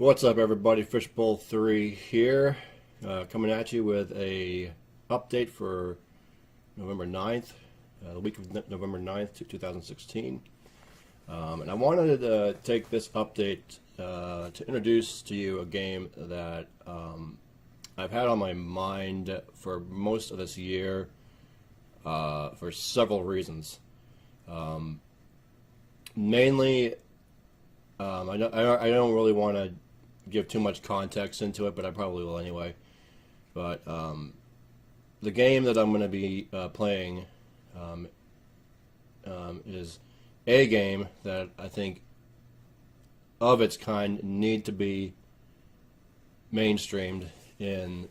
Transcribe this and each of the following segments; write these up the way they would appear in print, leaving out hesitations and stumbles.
What's up, everybody? Fishbowl 3 here, coming at you with a update for November 9th, the week of November 9th, 2016. And I wanted to take this update to introduce to you a game that I've had on my mind for most of this year for several reasons. Mainly, I don't really want to give too much context into it, but I probably will anyway. But the game that I'm going to be playing is a game that I think of its kind need to be mainstreamed in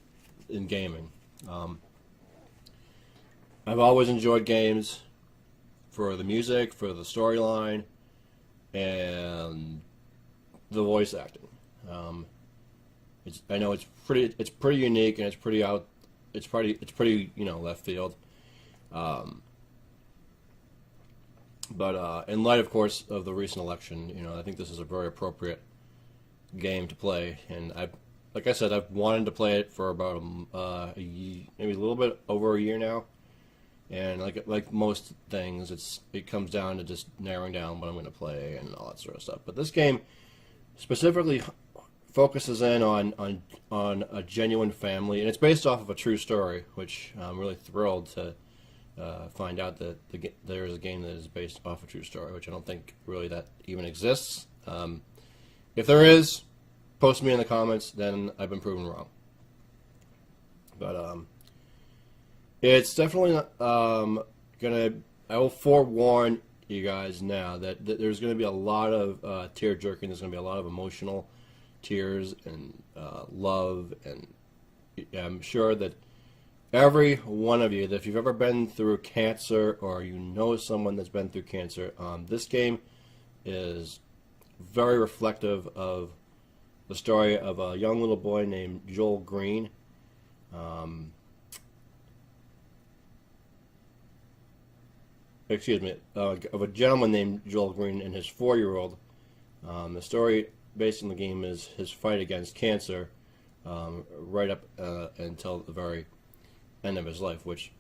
gaming. I've always enjoyed games for the music, for the storyline, and the voice acting. I know it's pretty unique, and it's pretty left field. But in light, of course, of the recent election, I think this is a very appropriate game to play. And like I said, I've wanted to play it for about maybe a little bit over a year now. And like most things, it comes down to just narrowing down what I'm going to play and all that sort of stuff. But this game specifically focuses in on a genuine family, and it's based off of a true story, which I'm really thrilled to find out that there is a game that is based off a true story, which I don't think really that even exists. If there is, post me in the comments, then I've been proven wrong. But it's definitely not I will forewarn you guys now that there's gonna be a lot of tear jerking. There's gonna be a lot of emotional tears and love, and I'm sure that every one of you, that if you've ever been through cancer or you know someone that's been through cancer, this game is very reflective of the story of a young little boy named Joel Green. Of a gentleman named Joel Green and his 4-year-old. The story based on the game is his fight against cancer, right up until the very end of his life, which,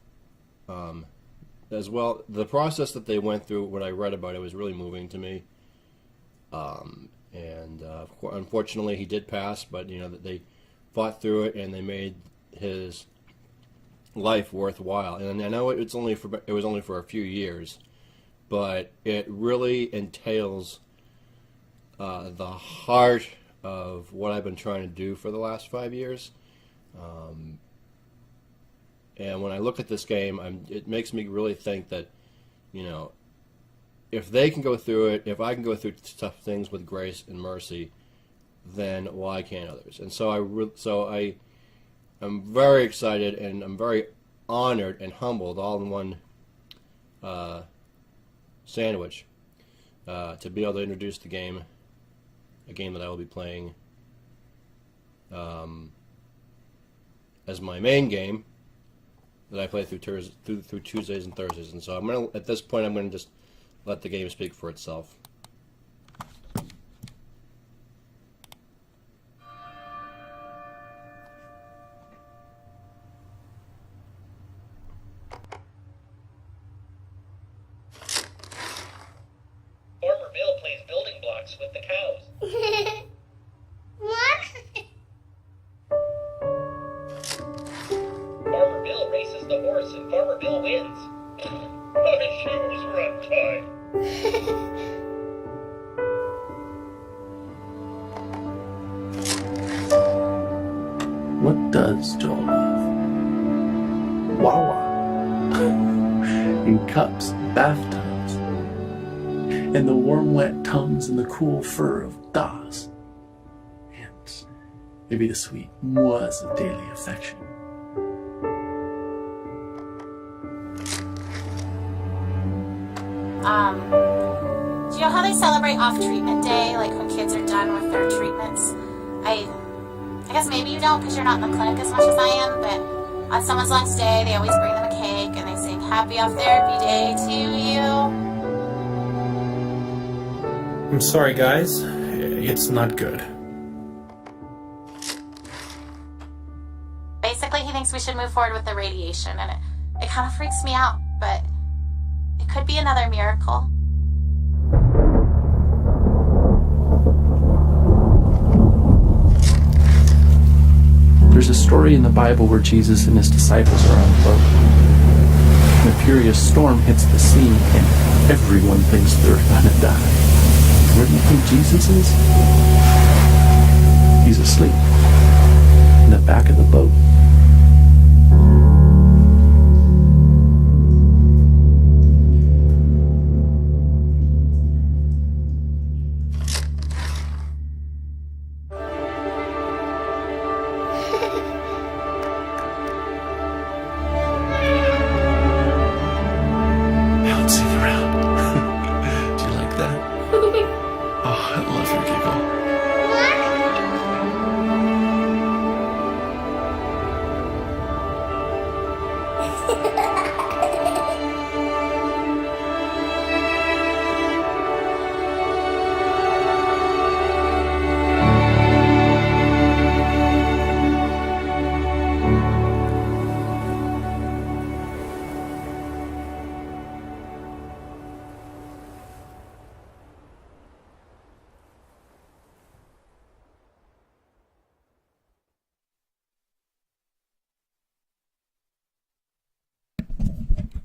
as well, the process that they went through, what I read about it, was really moving to me. Unfortunately, he did pass, but that they fought through it and they made his life worthwhile. And I know it was only for a few years, but it really entails the heart of what I've been trying to do for the last 5 years. And when I look at this game, it makes me really think that, if they can go through it, if I can go through tough things with grace and mercy, then why can't others? And so I'm very excited, and I'm very honored and humbled, all in one sandwich, to be able to introduce a game that I will be playing as my main game that I play through Tuesdays and Thursdays. And so at this point, I'm going to just let the game speak for itself. Farmer Bill plays building blocks with the cows. What? Farmer Bill races the horse and Farmer Bill wins. My shoes were untied. What does Joel love? Wawa. In cups, bathtubs, and the warm wet tongues and the cool fur of Das. And maybe the sweet mois of daily affection. Do you know how they celebrate off-treatment day, like when kids are done with their treatments? I guess maybe you don't because you're not in the clinic as much as I am, but on someone's last day, they always bring them a cake and they sing Happy Off Therapy Day to you. I'm sorry, guys. It's not good. thinks we should move forward with the radiation, and it kind of freaks me out, but it could be another miracle. There's a story in the Bible where Jesus and his disciples are on a boat. And a furious storm hits the sea, and everyone thinks they're gonna die. Where do you think Jesus is? He's asleep in the back of the boat. Bouncing around. Do you like that? Oh, I love your giggle.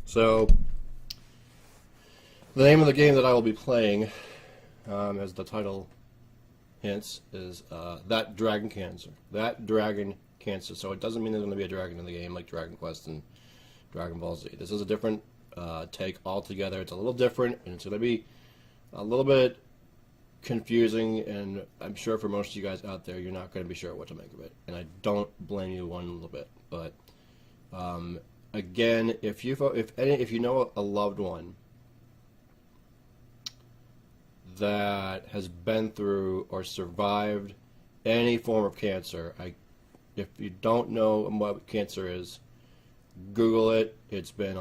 So, the name of the game that I will be playing, as the title hints, is That Dragon Cancer. That Dragon Cancer. So it doesn't mean there's going to be a dragon in the game like Dragon Quest and Dragon Ball Z. This is a different take altogether. It's a little different, and it's going to be a little bit confusing, and I'm sure for most of you guys out there, you're not going to be sure what to make of it. And I don't blame you one little bit. But again, if you know a loved one that has been through or survived any form of cancer, if you don't know what cancer is, Google it. It's been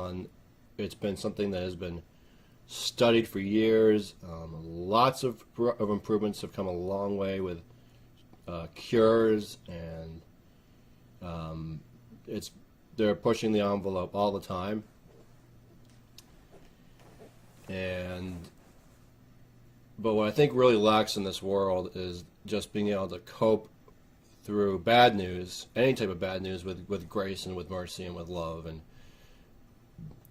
something that has been studied for years. Lots of improvements have come a long way with cures, and they're pushing the envelope all the time. But what I think really lacks in this world is just being able to cope through bad news, any type of bad news, with grace and with mercy and with love, and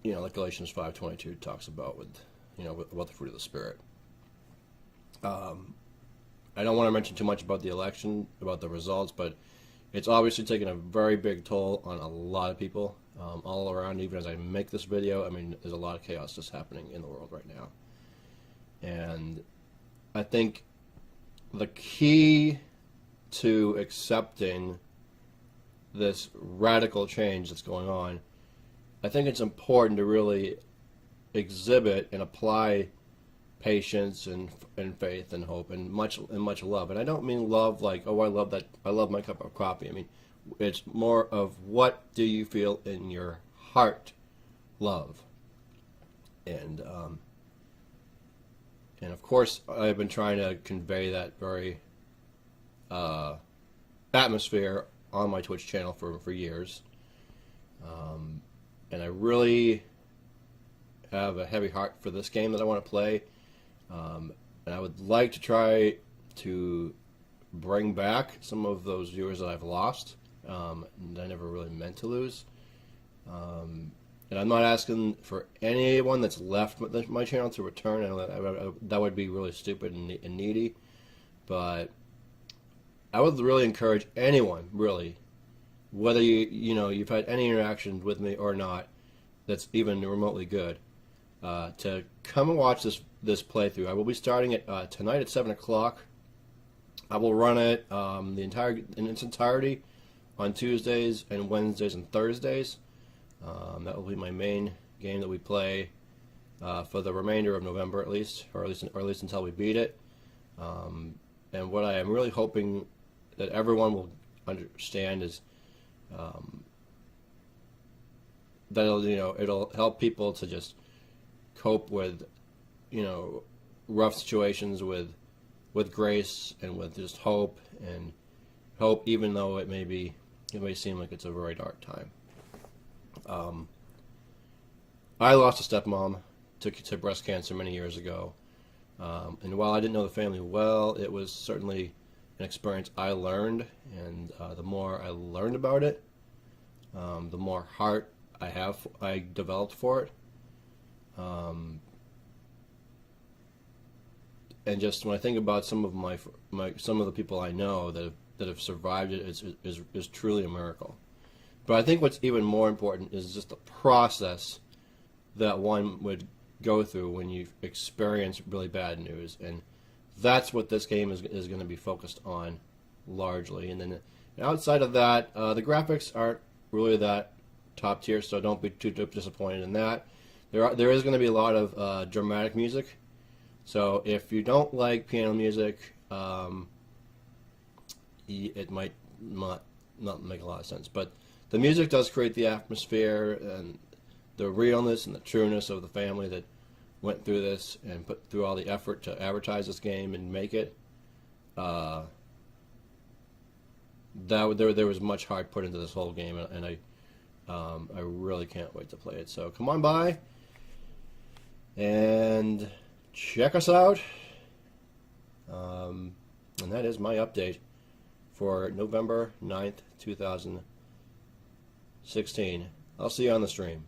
like Galatians 5:22 talks about about the fruit of the Spirit. I don't want to mention too much about the election, about the results, but it's obviously taken a very big toll on a lot of people all around. Even as I make this video, I mean, there's a lot of chaos just happening in the world right now. And I think the key to accepting this radical change that's going on, I think it's important to really exhibit and apply patience and faith and hope and much love. And I don't mean love like, oh, I love my cup of coffee. I mean, it's more of, what do you feel in your heart, love. And of course, I've been trying to convey that very atmosphere on my Twitch channel for years. And I really have a heavy heart for this game that I want to play. And I would like to try to bring back some of those viewers that I've lost, and I never really meant to lose. And I'm not asking for anyone that's left my channel to return. That would be really stupid and needy. But I would really encourage anyone, really, whether you've had any interaction with me or not, that's even remotely good, to come and watch this playthrough. I will be starting it tonight at 7 o'clock. I will run it in its entirety on Tuesdays and Wednesdays and Thursdays. That will be my main game that we play for the remainder of November, at least until we beat it. And what I am really hoping that everyone will understand is that it'll help people to just cope with rough situations with grace and with just hope, even though it may be it may seem like it's a very dark time. I lost a stepmom to breast cancer many years ago. And while I didn't know the family well, it was certainly an experience I learned. And the more I learned about it, the more heart I developed for it. And just when I think about some of some of the people I know that have survived it, is truly a miracle. But I think what's even more important is just the process that one would go through when you experience really bad news, and that's what this game is going to be focused on largely. And then outside of that, the graphics aren't really that top tier, so don't be too disappointed in that. There is going to be a lot of dramatic music, so if you don't like piano music, it might not make a lot of sense. But the music does create the atmosphere and the realness and the trueness of the family that went through this and put through all the effort to advertise this game and make it. There was much heart put into this whole game, and I really can't wait to play it. So come on by and check us out. And that is my update for November 9th, 2016. I'll see you on the stream.